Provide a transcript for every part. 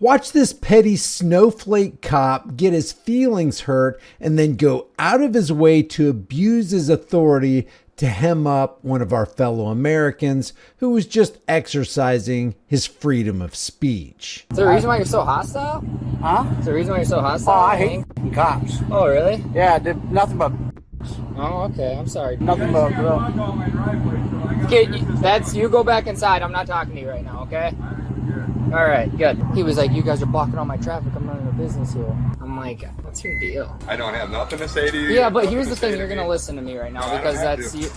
Watch this petty snowflake cop get his feelings hurt and then go out of his way to abuse his authority to hem up one of our fellow Americans who was just exercising his freedom of speech. Is there a reason why you're so hostile? Huh? Is there a reason why you're so hostile? Oh, I hate cops. Oh, really? Yeah, did nothing but. Oh, okay. I'm sorry. Nothing but. Okay, you go back inside. I'm not talking to you right now, okay? All right, good. He was like, you guys are blocking all my traffic. I'm running a business here. I'm like, what's your deal? I don't have nothing to say to you. Yeah, but here's the thing. You're going to listen to me right now because that's you.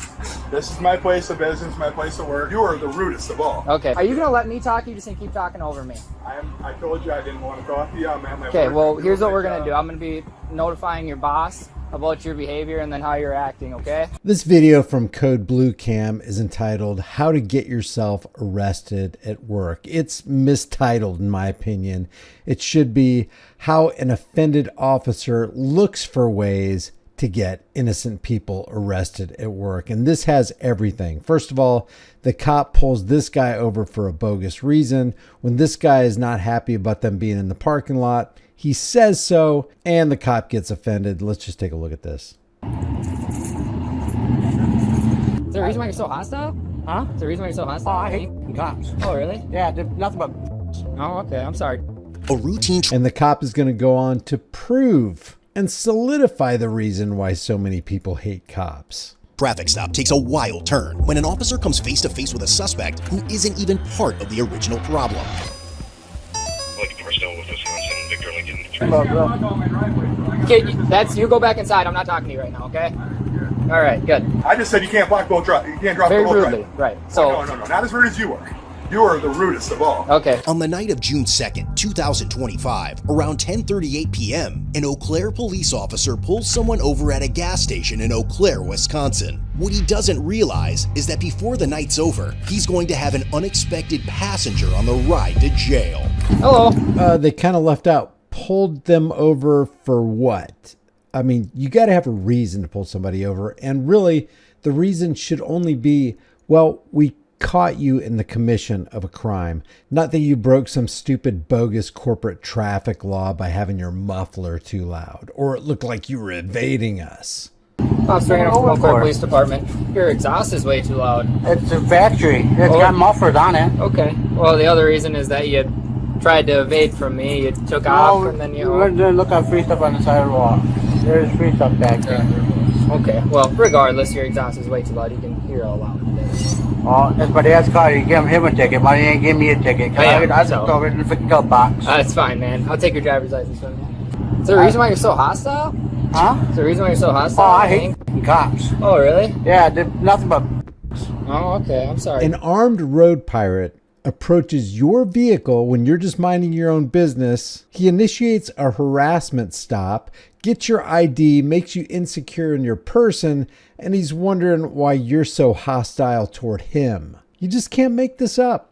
This is my place of business, my place of work. You are the rudest of all. Okay. Are you going to let me talk? Or you just going to keep talking over me? I told you I didn't want to talk to you. I'm at my Okay, work. well, here's what we're going to do. I'm going to be notifying your boss about your behavior and then how you're acting, okay? This video from Code Blue Cam is entitled How to Get Yourself Arrested at Work. It's mistitled in my opinion. It should be How an Offended Officer Looks for Ways to Get Innocent People Arrested at Work. And this has everything. First of all, the cop pulls this guy over for a bogus reason. When this guy is not happy about them being in the parking lot, he says so, and the cop gets offended. Let's just take a look at this. Is there a reason why you're so hostile? Huh? Is there a reason why you're so Oh, hostile? I hate cops. Oh, really? Yeah, did nothing but. Oh, okay. I'm sorry. A routine And the cop is going to go on to prove and solidify the reason why so many people hate cops. traffic stop takes a wild turn when an officer comes face to face with a suspect who isn't even part of the original problem. Okay, you go back inside. I'm not talking to you right now, okay? All right, good. I just said you can't block both drive. You can't drop Very both rudely, drive. right. So, No, not as rude as you are. You are the rudest of all. okay. On the night of June 2nd, 2025, around 10:38 p.m., an Eau Claire police officer pulls someone over at a gas station in Eau Claire, Wisconsin. What he doesn't realize is that before the night's over, he's going to have an unexpected passenger on the ride to jail. Hello. They kind of left out, pulled them over for what? I mean, you got to have a reason to pull somebody over. And really, the reason should only be, well, we caught you in the commission of a crime. Not that you broke some stupid bogus corporate traffic law by having your muffler too loud, or it looked like you were evading us. Officer, Eau Claire Police Department. Your exhaust is way too loud. It's a factory. It's got mufflers on it. Okay. Well, the other reason is that you tried to evade from me. You took off and then you... went to look at free stuff on the sidewalk. There's free stuff back there. Okay. Well, regardless, your exhaust is way too loud. You can hear all loud. Oh, that's my dad's car. You give him a ticket, but he ain't give me a ticket. Oh, yeah, I took over it in the freaking glove box. That's fine, man. I'll take your driver's license from you. Is there a reason why you're so hostile? Huh? Is there a reason why you're so Oh, hostile? I hate cops. Oh, really? Yeah, did nothing but. Oh, okay. I'm sorry. An armed road pirate approaches your vehicle when you're just minding your own business. He initiates a harassment stop, gets your ID, makes you insecure in your person, and he's wondering why you're so hostile toward him. You just can't make this up.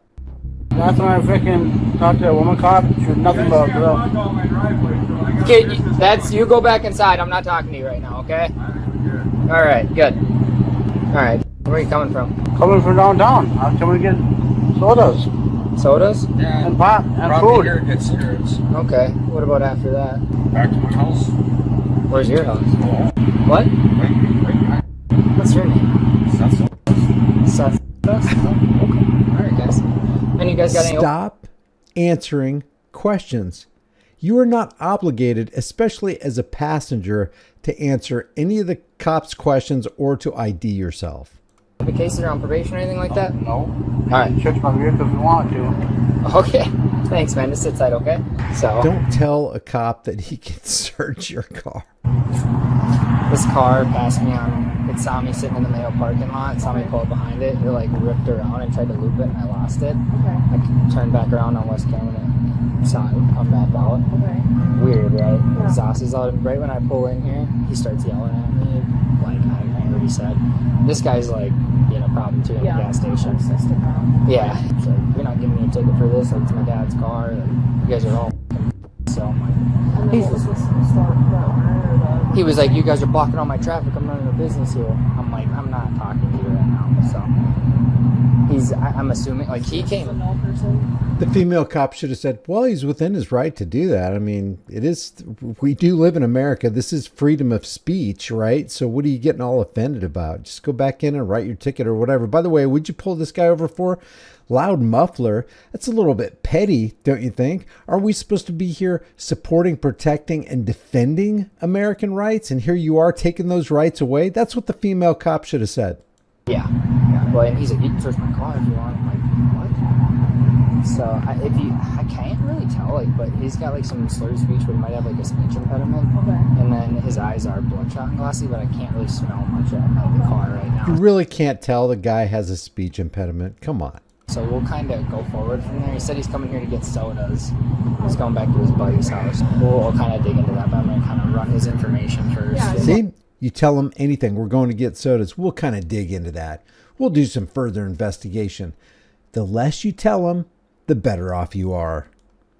That's when I freaking talked to a woman cop. She was nothing but a girl. Okay, you go back inside. I'm not talking to you right now, okay? All right, good. All right. Where are you coming from? Coming from downtown. I'm coming to get sodas Sodas? and pop and food. Here, get cigarettes. Okay. What about after that? Back to my house. Where's your house? What? What's your name? Seth. Okay. All right, guys. And you guys got any... Stop answering questions. You are not obligated, especially as a passenger, to answer any of the cops' questions or to ID yourself. The cases are on probation or anything like that? No. All right. Search my vehicle if you want to. Okay. Thanks, man. Just sit tight, okay? So... Don't tell a cop that he can search your car. This car passed me on. It saw me sitting in the Mayo parking lot. It saw me pull up behind it. It like ripped around and tried to loop it, and I lost it. Okay. I turned back around on West Cameron and saw it come back out. Okay. Weird, right? Yeah. Exhaust is out. Right when I pull in here, he starts yelling at me. Like I heard he said, "This guy's like being a problem too in the gas station." Yeah. It's like, you're not giving me a ticket for this. Like, it's my dad's car. Like, you guys are all. So I'm like, he was like, you guys are blocking all my traffic. I'm running a business here. I'm like, I'm not talking to you right now. So I'm assuming, like, he came. The female cop should have said, well, he's within his right to do that. I mean, we do live in America. This is freedom of speech, right? So what are you getting all offended about? Just go back in and write your ticket or whatever. By the way, what'd you pull this guy over for? Loud muffler. That's a little bit petty, don't you think? Are we supposed to be here supporting, protecting, and defending American rights? And here you are taking those rights away? That's what the female cop should have said. Yeah. Well, and he's like, you can search my car if you want. I'm like, what? So I can't really tell, like, but he's got like some slurred speech, but he might have like a speech impediment. Okay. And then his eyes are bloodshot and glassy, but I can't really smell much out of the car right now. You really can't tell the guy has a speech impediment. Come on. So we'll kind of go forward from there. He said he's coming here to get sodas. He's going back to his buddy's house. We'll kind of dig into that, but I'm going to kind of run his information first. Yeah. See? You tell him anything. We're going to get sodas. We'll kind of dig into that. We'll do some further investigation. The less you tell him, the better off you are.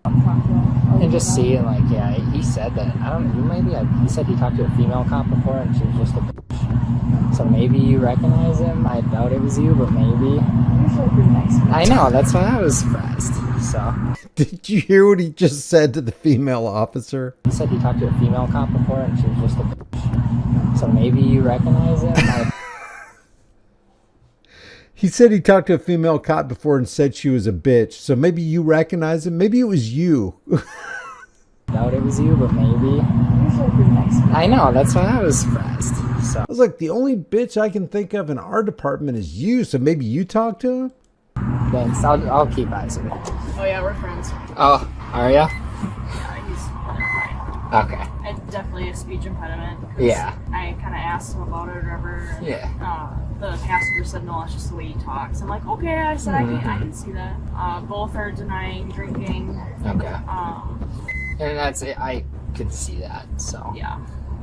And just seeing, like, yeah, he said that. I don't know, he said he talked to a female cop before and she was just a bitch. So maybe you recognize him. I doubt it was you, but maybe. Usually pretty nice. I know, that's why I was surprised. So. Did you hear what he just said to the female officer? He said he talked to a female cop before and she was just a bitch. So maybe you recognize him. He said he talked to a female cop before and said she was a bitch. So maybe you recognize him. Maybe it was you. Doubt it was you, but maybe. Usually pretty nice. I know, that's why I was surprised. So. I was like, the only bitch I can think of in our department is you. So maybe you talk to him? Thanks. I'll keep eyes on it. Oh yeah, we're friends. Oh, are ya? Yeah, he's okay. I definitely a speech impediment. Yeah. I kind of asked him about it or whatever. Yeah. The passenger said no, it's just the way he talks. I'm like, okay. I said I can see that. Both are denying drinking. Okay. And that's it. I could see that. So. Yeah.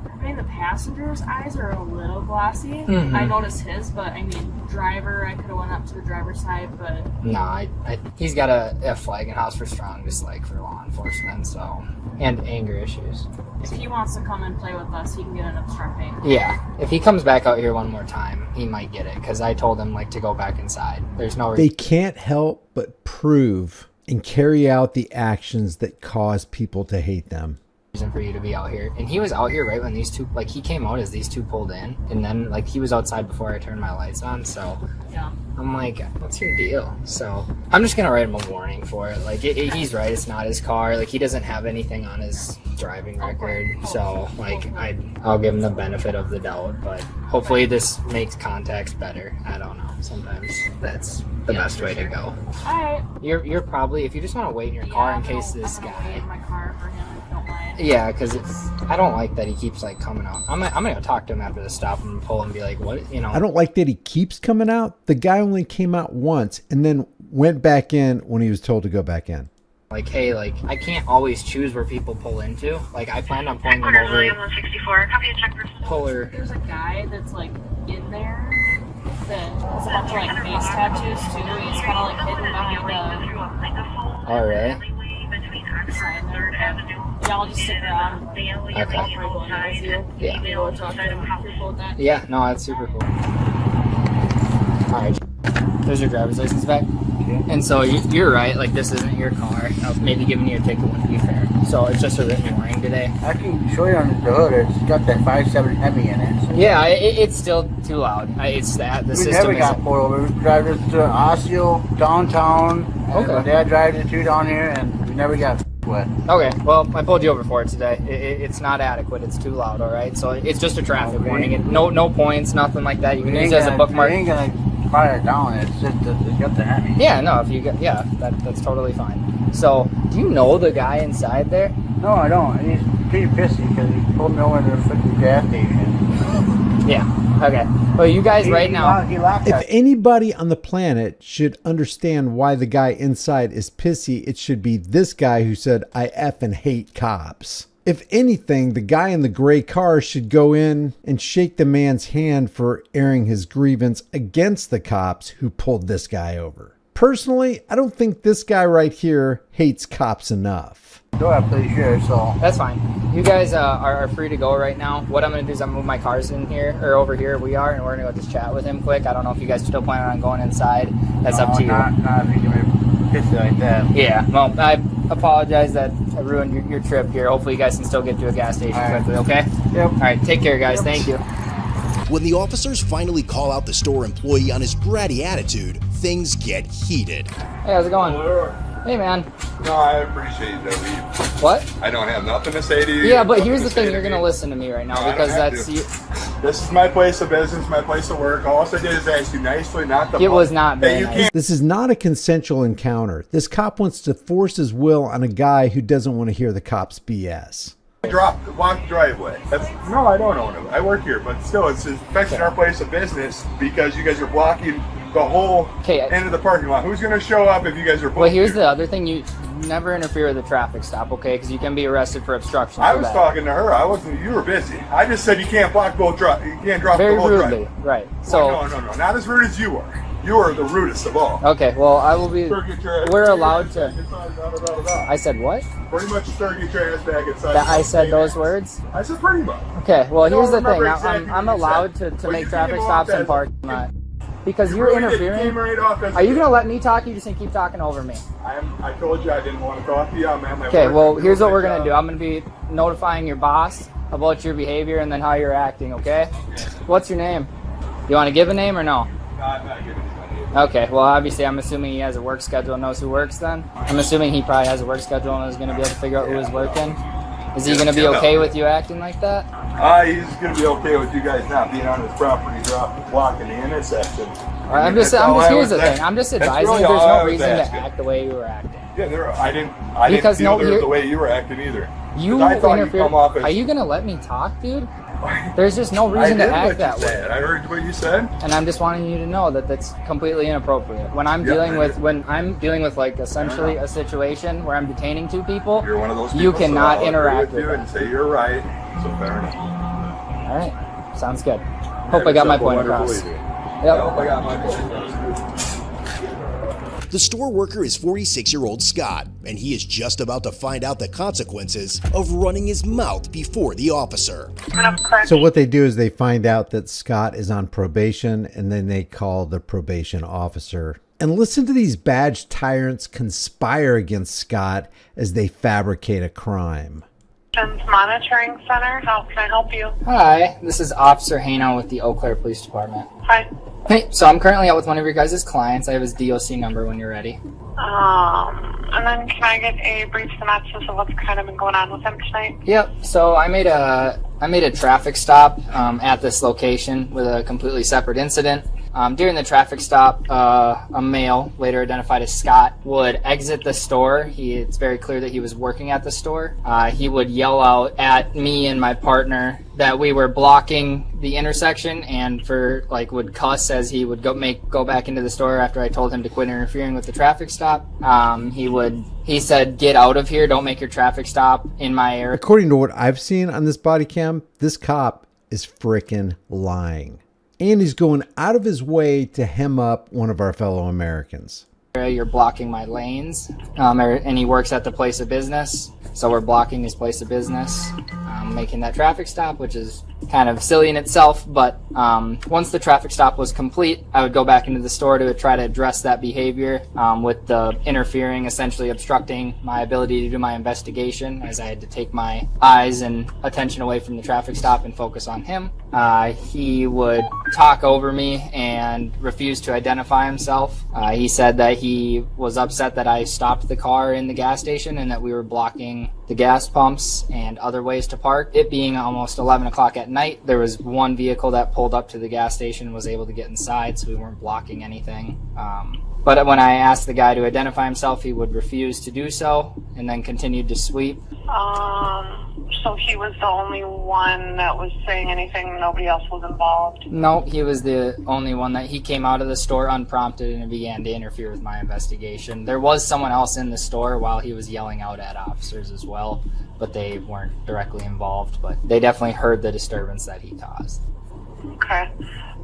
I mean, the passenger's eyes are a little glossy. Mm-hmm. I noticed his, but I mean, driver, I could have went up to the driver's side, but... No, he's got a flag in house for strong dislike for law enforcement, so... And anger issues. If he wants to come and play with us, he can get an obstructing. Yeah. If he comes back out here one more time, he might get it, because I told him, like, to go back inside. There's no... They can't help but prove and carry out the actions that cause people to hate them. Reason for you to be out here. And he was out here right when these two, like, he came out as these two pulled in, and then, like, he was outside before I turned my lights on, so yeah. I'm like, what's your deal? So I'm just gonna write him a warning for it. Like, he's right, it's not his car. Like, he doesn't have anything on his driving record, so, like, I'll give him the benefit of the doubt, but hopefully this makes context better. I don't know, sometimes that's the best way to go. Alright. You're probably, if you just want to wait in your car in case this guy... wait in my car for him if you don't mind. Yeah, because I don't like that he keeps, like, coming out. I'm gonna talk to him after the stop and pull and be like, what, you know. I don't like that he keeps coming out. The guy only came out once and then went back in when he was told to go back in. Like, hey, like, I can't always choose where people pull into. Like, I planned on pulling them over. William 164. Copy a check for Puller. There's a guy that's, like, in there that has a bunch of, like, face tattoos, too. He's kind of, like, hidden behind Oh, really? the sign there. Yeah, I'll just stick around. Okay. Yeah. Maybe we'll talk to him if you're cool with that. Yeah, no, that's super cool. Alright. There's your driver's license back. And so you're right, like, this isn't your car. Maybe giving you a ticket wouldn't be fair. So it's just a written warning today. I can show you on the hood. It's got that 5.7 Hemi in it. So. Yeah, it's still too loud. It's that. The We system never got pulled over. We drive this to Osseo, downtown. And my dad drives it too down here, and we never got wet. Okay, well, I pulled you over for it today. It's not adequate. It's too loud, all right? So it's just a traffic warning. No points, nothing like that. You can use it as a bookmark. We ain't going to fire it down. It's just it's got the Hemi. Yeah, no, if you get, yeah, that's totally fine. So, do you know the guy inside there? No, I don't. He's pretty pissy because he pulled me over to the freaking gas station. Yeah, okay. Well, you guys right now... If anybody on the planet should understand why the guy inside is pissy, it should be this guy who said, I effing hate cops. If anything, the guy in the gray car should go in and shake the man's hand for airing his grievance against the cops who pulled this guy over. Personally, I don't think this guy right here hates cops enough. I'm pretty sure, so... That's fine. You guys are free to go right now. What I'm going to do is I'm going to move my cars in here, or over here we are, and we're going to go just chat with him quick. I don't know if you guys still planning on going inside. That's up to you. Not if you give me pissed like that. Yeah, well, I apologize that I ruined your trip here. Hopefully you guys can still get to a gas station quickly, okay? Yep. All right, take care, guys. Thank you. When the officers finally call out the store employee on his bratty attitude, things get heated. Hey, how's it going? Hey, man. No, I appreciate you, David. What? I don't have nothing to say to you. Yeah, but here's the thing. You're going to listen to me right now because that's... This is my place of business, my place of work. All I did is ask you nicely, not the... It was not Hey, very you nice. can't This is not a consensual encounter. This cop wants to force his will on a guy who doesn't want to hear the cop's BS. walk the driveway. No, I don't own it. I work here, but still, it's affecting our place of business because you guys are blocking the whole end of the parking lot. Who's going to show up if you guys are blocking? Well, here's the other thing. You never interfere with a traffic stop, okay? Because you can be arrested for obstruction. I was talking to her. I wasn't. You were busy. I just said you can't block both drive. You can't drop very the whole rudely, driveway. right? So no, not as rude as you are. You are the rudest of all. Okay, well, I will be. We're allowed to. I said what? Pretty much, sir, get your ass back inside. That I said those words? I said pretty much. Okay, well, here's the thing. Exactly I'm allowed to make traffic stops in parking lot. Because you're interfering. Are you going to let me talk? Or you just going to keep talking over me? I told you I didn't want to talk to you. I'm at my Okay, work. well, here's what we're going to do. I'm going to be notifying your boss about your behavior and then how you're acting, okay? What's your name? You want to give a name or no? No, I'm not giving you my name. Okay, well, obviously, I'm assuming he has a work schedule and knows who works then. I'm assuming he probably has a work schedule and is going to be able to figure out who is working. Is he going to be okay with you acting like that? He's going to be okay with you guys not being on his property, blocking the intersection. I'm just here's the thing. I'm just advising you there's no reason to act the way you were acting. Yeah, I didn't feel there was the way you were acting either. You I thought you interfered. come off as, Are you going to let me talk, dude? There's just no reason to act that way. I heard what you said. And I'm just wanting you to know that that's completely inappropriate. When I'm dealing with like essentially a situation where I'm detaining two people, You're one of those people, you cannot so I'll interact agree with you and say you're right. So fair enough. All right, sounds good. Hope I got my point across. Yep. Hope I got my point across. The store worker is 46-year-old Scott, and he is just about to find out the consequences of running his mouth before the officer. So what they do is they find out that Scott is on probation, and then they call the probation officer. And listen to these badge tyrants conspire against Scott as they fabricate a crime. Monitoring Center, how can I help you? Hi, this is Officer Hano with the Eau Claire Police Department. Hi. Hey, so I'm currently out with one of your guys' clients. I have his DOC number when you're ready. And then can I get a brief synopsis of what's kind of been going on with him tonight? Yep. So I made a traffic stop at this location with a completely separate incident. During the traffic stop, a male, later identified as Scott, would exit the store. It's very clear that he was working at the store. He would yell out at me and my partner that we were blocking the intersection, and would cuss as he would go back into the store after I told him to quit interfering with the traffic stop. He said, "Get out of here! Don't make your traffic stop in my area." According to what I've seen on this body cam, this cop is frickin' lying. And he's going out of his way to hem up one of our fellow Americans. You're blocking my lanes, and he works at the place of business, so we're blocking his place of business, making that traffic stop, which is kind of silly in itself. But once the traffic stop was complete, I would go back into the store to try to address that behavior with the interfering, essentially obstructing my ability to do my investigation, as I had to take my eyes and attention away from the traffic stop and focus on him. He would talk over me and refuse to identify himself. He said that he was upset that I stopped the car in the gas station and that we were blocking the gas pumps and other ways to park. It being almost 11 o'clock at night, there was one vehicle that pulled up to the gas station and was able to get inside, so we weren't blocking anything. But when I asked the guy to identify himself, he would refuse to do so and then continued to sweep. So he was the only one that was saying anything, nobody else was involved? No, he was the only one that he came out of the store unprompted and began to interfere with my investigation. There was someone else in the store while he was yelling out at officers as well, but they weren't directly involved, but they definitely heard the disturbance that he caused. Okay.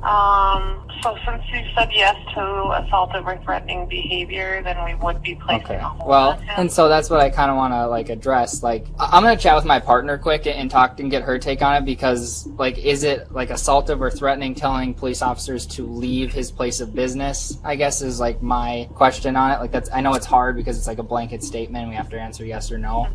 So since you said yes to assaultive or threatening behavior, then we would be placing a hold on him. And so that's what I kind of want to like address. Like, I'm gonna chat with my partner quick and talk and get her take on it, because like, is it like assaultive or threatening telling police officers to leave his place of business? I guess is like my question on it. Like, that's, I know it's hard because it's like a blanket statement and we have to answer yes or no.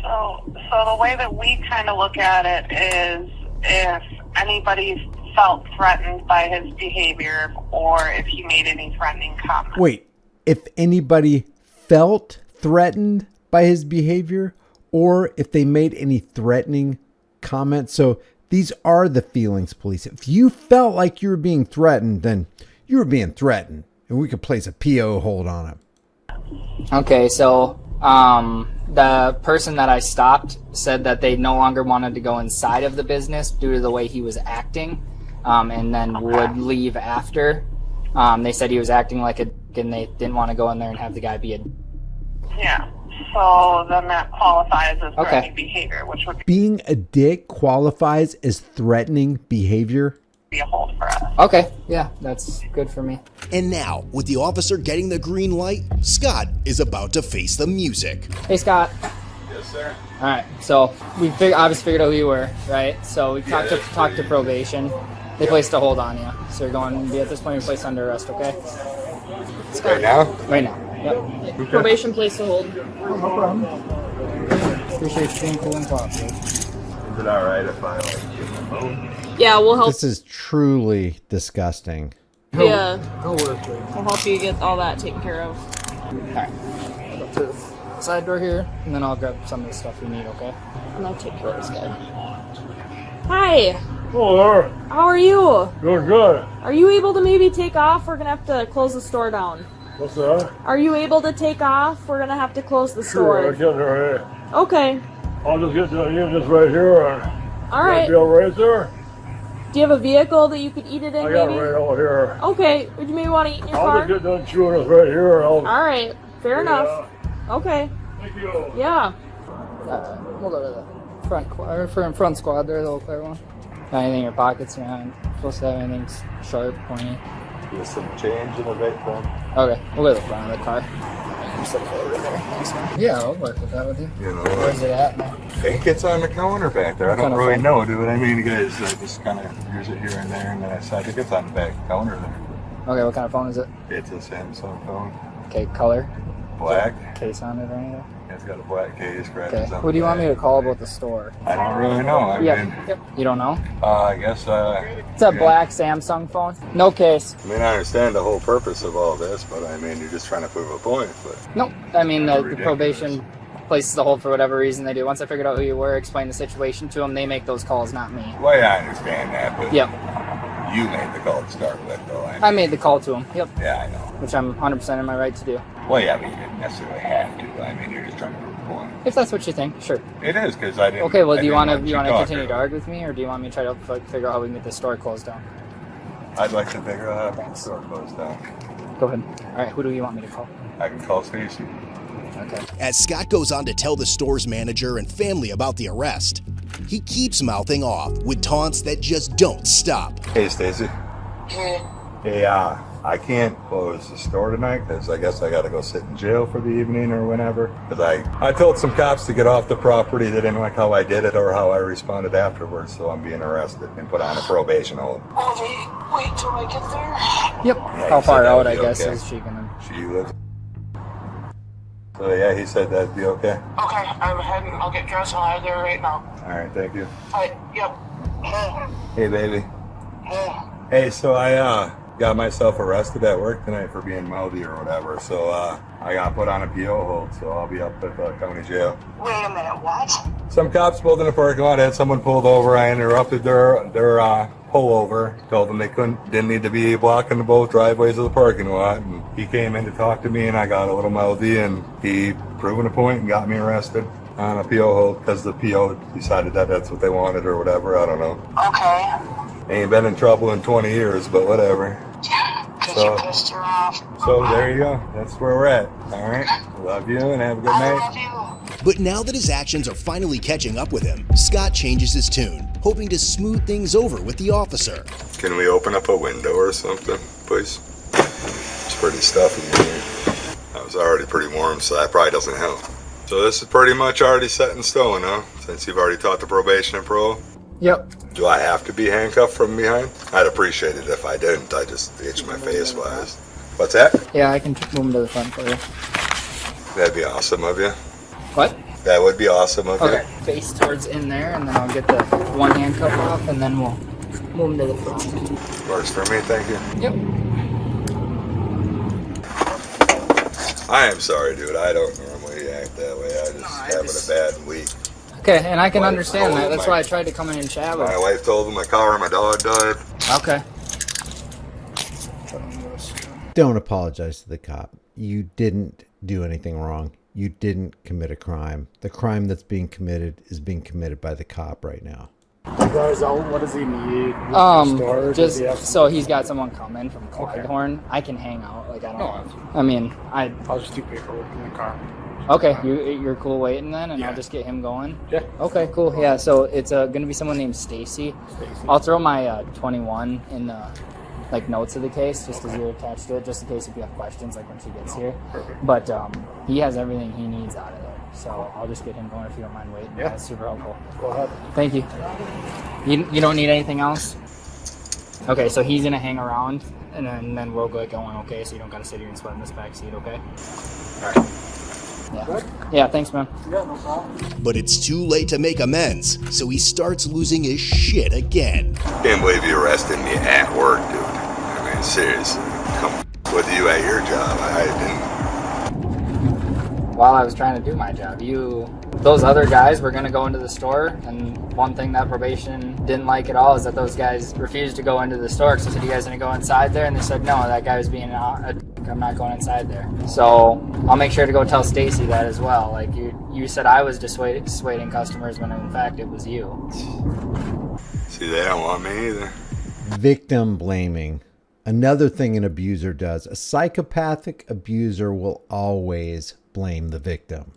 So the way that we kind of look at it is if anybody felt threatened by his behavior or if he made any threatening comments. Wait, if anybody felt threatened by his behavior or if they made any threatening comments. So these are the feelings police. If you felt like you were being threatened, then you were being threatened and we could place a PO hold on him. Okay, so the person that I stopped said that they no longer wanted to go inside of the business due to the way he was acting, and then would leave after. They said he was acting like a dick and they didn't want to go in there and have the guy be a... Yeah, so then that qualifies as threatening behavior, which would Being a dick qualifies as threatening behavior? be a hold for us. Okay, yeah, that's good for me. And now, with the officer getting the green light, Scott is about to face the music. Hey, Scott. Yes, sir. All right, so we obviously figured out who you were, right? So we talked to probation. They placed a hold on you. So you're going to be, at this point, you're placed under arrest, okay? Right now? Right now. Yep. Okay. Probation placed a hold. No problem. Appreciate you being cool and cooperative. Is it all right if I like give my phone? Yeah, we'll help. This is truly disgusting. Yeah. We'll help you get all that taken care of. Alright. I'll go to the side door here, and then I'll grab some of the stuff you need, okay? And I'll take care of this guy. Hi. Hello there. How are you? Doing good. Are you able to maybe take off? We're gonna have to close the store down. What's that? Are you able to take off? We're gonna have to close the Sure, I store. get there. Hey. Okay. I'll just get to you just right here. All right. Be all right there? Do you have a vehicle that you could eat it in? I got maybe? it right over here. Okay. Would you maybe want to eat in your I'll car? just get done chewing this right here. All right. Fair enough. Okay. Thank you. Yeah. We'll go to the front squad there, the little clear one. Got anything in your pockets? You're not supposed to have anything sharp, pointy. There's some change in the vape pen. Okay, we'll go to the front of the car. Just look over there. Thanks, man. Yeah, I'll work with that with you. You know, Where's it at? I think it's on the counter back there. I don't kind of really phone? know, dude. I mean, you guys just kind of use it here and there, and then I think it's on the back counter there. Okay, what kind of phone is it? It's a Samsung phone. Okay, color? Black. Case on it or anything? It's got a black case. Okay. Who do you want me to call about the store? I don't really know. I mean, Yep. You don't know? I guess. It's a black Samsung phone. No case. I mean, I understand the whole purpose of all this, but I mean, you're just trying to prove a point. But Nope. I mean, the Ridiculous. probation places the hold for whatever reason they do. Once I figured out who you were, explained the situation to them, they make those calls, not me. well, yeah, I understand that. But Yep. you made the call to start with, though. I made the call to them. Yep. Yeah, I know. Which I'm 100% in my right to do. Well, yeah, but you didn't necessarily have to. I mean, you're just trying to prove a point. If that's what you think, sure. It is because I didn't. Okay, well, I do you didn't want to let talk continue to earlier. argue with me, or do you want me to try to figure out how we can get this store closed down? I'd like to figure out how the store closed down. Go ahead. All right, who do you want me to call? I can call Stacy. Okay. As Scott goes on to tell the store's manager and family about the arrest, he keeps mouthing off with taunts that just don't stop. Hey, Stacy. Hey, I can't close the store tonight because I guess I got to go sit in jail for the evening or whenever. Because I told some cops to get off the property. They didn't like how I did it or how I responded afterwards, so I'm being arrested and put on a probation hold. Wait till I get there. Yep. Yeah, How he far said out, that I would be guess, okay. is she gonna? She lives. So yeah, he said that'd be okay. Okay, I'm heading. I'll get dressed. I'll head there right now. All right, thank you. Yep. Hey, baby. Hey, so I got myself arrested at work tonight for being mouthy or whatever. So I got put on a PO hold, so I'll be up at the county jail. Wait a minute. What? Some cops pulled in the parking lot, had someone pulled over. I interrupted their pullover, told them they didn't need to be blocking the both driveways of the parking lot. And he came in to talk to me, and I got a little mouthy, and he proven a point and got me arrested on a PO hold because the PO decided that that's what they wanted or whatever. I don't know. Okay. Ain't been in trouble in 20 years, but whatever. Because So- you pissed her off. So there you go. That's where we're at. All right. Love you and have a good I night. love you. But now that his actions are finally catching up with him, Scott changes his tune, hoping to smooth things over with the officer. Can we open up a window or something, please? It's pretty stuffy in here. I was already pretty warm, so that probably doesn't help. So this is pretty much already set in stone, huh? Since you've already taught the probation and parole? Yep. Do I have to be handcuffed from behind? I'd appreciate it if I didn't. I just itch my face wise. What's that? Yeah, I can move him to the front for you. That'd be awesome of you. What? That would be awesome of you. Okay, face towards in there, and then I'll get the one handcuff off, and then we'll move him to the front. Works for me, thank you. Yep. I am sorry, dude. I don't normally act that way. I just having a bad week. Okay, and I can understand that. That's why I tried to come in and chat with My you. wife told him my car and my dog died. Okay. Don't apologize to the cop. You didn't do anything wrong. You didn't commit a crime. The crime that's being committed is being committed by the cop right now. Guys, what does he need? Just so he's got someone coming from Clyde. I can hang out. Like I don't. I mean, I'll just do paperwork in the car. Okay, you're cool waiting then, and I'll just get him going. Yeah. Okay, cool. Yeah. So it's gonna be someone named Stacy. I'll throw my 21 in the notes of the case, just as you're attached to it, just in case if you have questions, like when she gets here. Perfect. But he has everything he needs out of there, so I'll just get him going if you don't mind waiting. Yeah. That's super helpful. Go ahead. Thank you. You don't need anything else? Okay, so he's gonna hang around, and then we'll get going. Okay, so you don't gotta sit here and sweat in this back seat. Okay. All right. Yeah. Thanks, man. Yeah, no problem. But it's too late to make amends, so he starts losing his shit again. Can't believe you arrested me at work, dude. I mean, seriously. Come with you at your job. I didn't. While I was trying to do my job, those other guys were gonna go into the store, and one thing that probation didn't like at all is that those guys refused to go into the store. So I said, "You guys gonna go inside there?" And they said, "No, that guy was being a I'm not going inside there." So I'll make sure to go tell Stacy that as well. Like you said I was dissuading customers when in fact it was you. See, they don't want me either. Victim blaming. Another thing an abuser does. A psychopathic abuser will always blame the victim.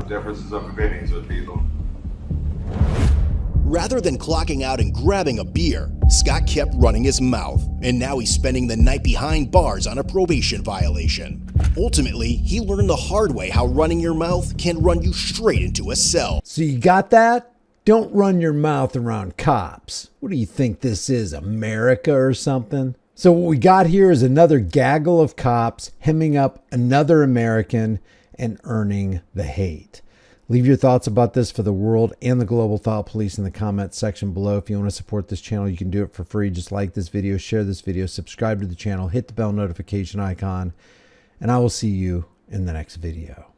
Differences of opinions with people. Rather than clocking out and grabbing a beer, Scott kept running his mouth, and now he's spending the night behind bars on a probation violation. Ultimately, he learned the hard way how running your mouth can run you straight into a cell. So you got that? Don't run your mouth around cops. What do you think this is, America or something? So what we got here is another gaggle of cops hemming up another American and earning the hate. Leave your thoughts about this for the world and the global thought police in the comments section below. If you want to support this channel, you can do it for free. Just like this video, share this video, subscribe to the channel, hit the bell notification icon, and I will see you in the next video.